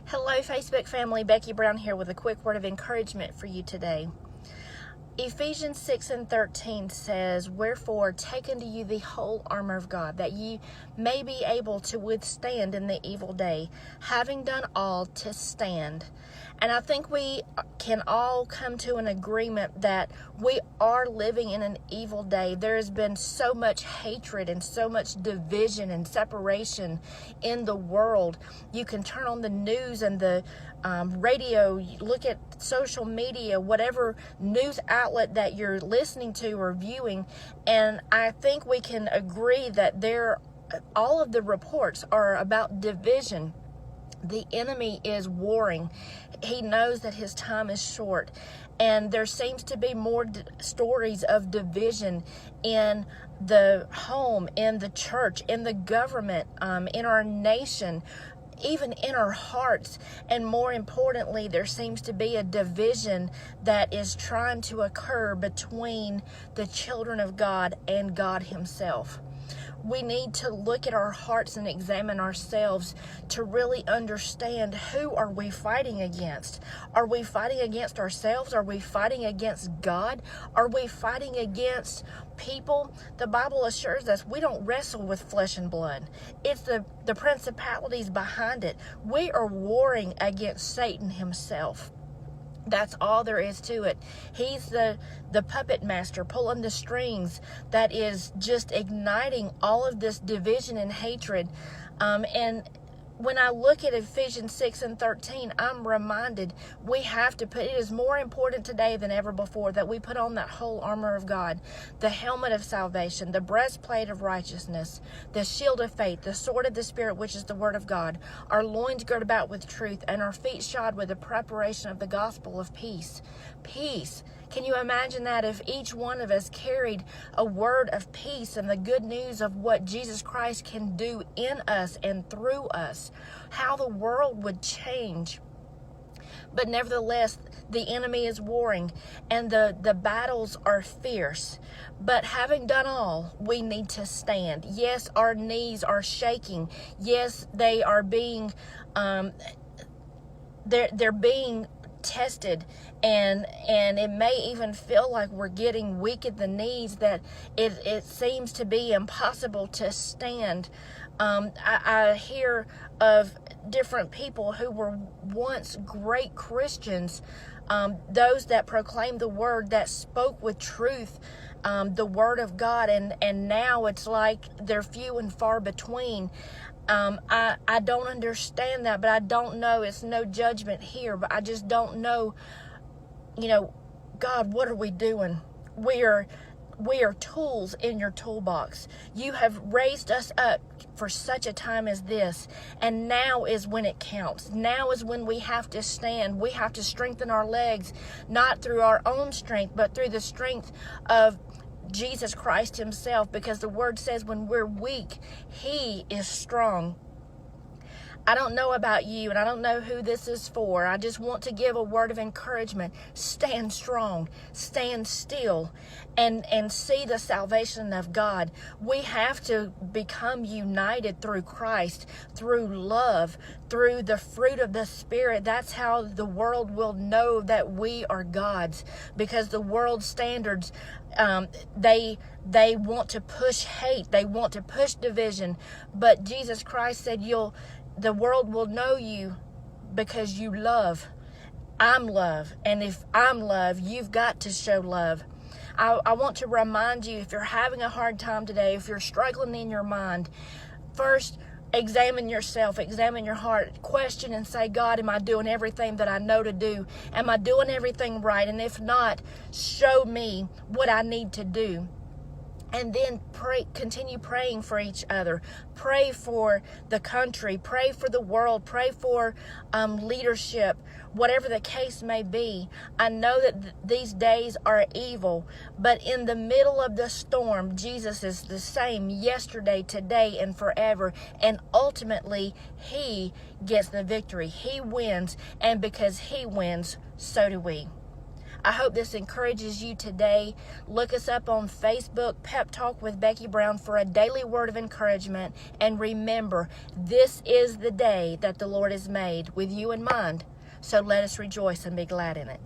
Hello, Facebook family. Becky Brown here with a quick word of encouragement for you today. Ephesians 6:13 says, "Wherefore take unto you the whole armor of God, that ye may be able to withstand in the evil day, having done all to stand." And I think we can all come to an agreement that we are living in an evil day. There has been so much hatred and so much division and separation in the world. You can turn on the news and the radio, you look at social media, whatever news outlet that you're listening to or viewing, and I think we can agree that all of the reports are about division. The enemy is warring. He knows that his time is short, and there seems to be more stories of division in the home, in the church, in the government, in our nation, even in our hearts. And more importantly, there seems to be a division that is trying to occur between the children of God and God himself. We need to look at our hearts and examine ourselves to really understand, who are we fighting against? Are we fighting against ourselves? Are we fighting against God? Are we fighting against people? The Bible assures us we don't wrestle with flesh and blood. It's the principalities behind it. We are warring against Satan himself. That's all there is to it. He's the puppet master pulling the strings that is just igniting all of this division and hatred. And when I look at Ephesians 6:13, I'm reminded it is more important today than ever before that we put on that whole armor of God, the helmet of salvation, the breastplate of righteousness, the shield of faith, the sword of the Spirit, which is the word of God, our loins girt about with truth, and our feet shod with the preparation of the gospel of peace. Peace. Can you imagine that if each one of us carried a word of peace and the good news of what Jesus Christ can do in us and through us, how the world would change? But nevertheless, the enemy is warring and the battles are fierce. But having done all, we need to stand. Yes, our knees are shaking. Yes, they are being they're being tested, and it may even feel like we're getting weak at the knees, that it seems to be impossible to stand. I hear of different people who were once great Christians, those that proclaimed the word, that spoke with truth, the word of God, and now it's like they're few and far between. I don't understand that, but I don't know. It's no judgment here, but I just don't know, God, what are we doing? We are tools in your toolbox. You have raised us up for such a time as this, and now is when it counts. Now is when we have to stand. We have to strengthen our legs, not through our own strength, but through the strength of Jesus Christ himself, because the word says when we're weak, he is strong. I don't know about you, and I don't know who this is for. I just want to give a word of encouragement. Stand strong, stand still, and see the salvation of God. We have to become united through Christ, through love, through the fruit of the Spirit. That's how the world will know that we are God's, because the world's standards, they want to push hate, they want to push division, but Jesus Christ said, the world will know you because you love. I'm love. And if I'm love, you've got to show love. I want to remind you, if you're having a hard time today, if you're struggling in your mind, first examine yourself, examine your heart, question and say, God, am I doing everything that I know to do? Am I doing everything right? And if not, show me what I need to do. And then continue praying for each other. Pray for the country. Pray for the world. Pray for leadership, whatever the case may be. I know that these days are evil, but in the middle of the storm, Jesus is the same yesterday, today, and forever. And ultimately, he gets the victory. He wins, and because he wins, so do we. I hope this encourages you today. Look us up on Facebook, Pep Talk with Becky Brown, for a daily word of encouragement. And remember, this is the day that the Lord has made with you in mind. So let us rejoice and be glad in it.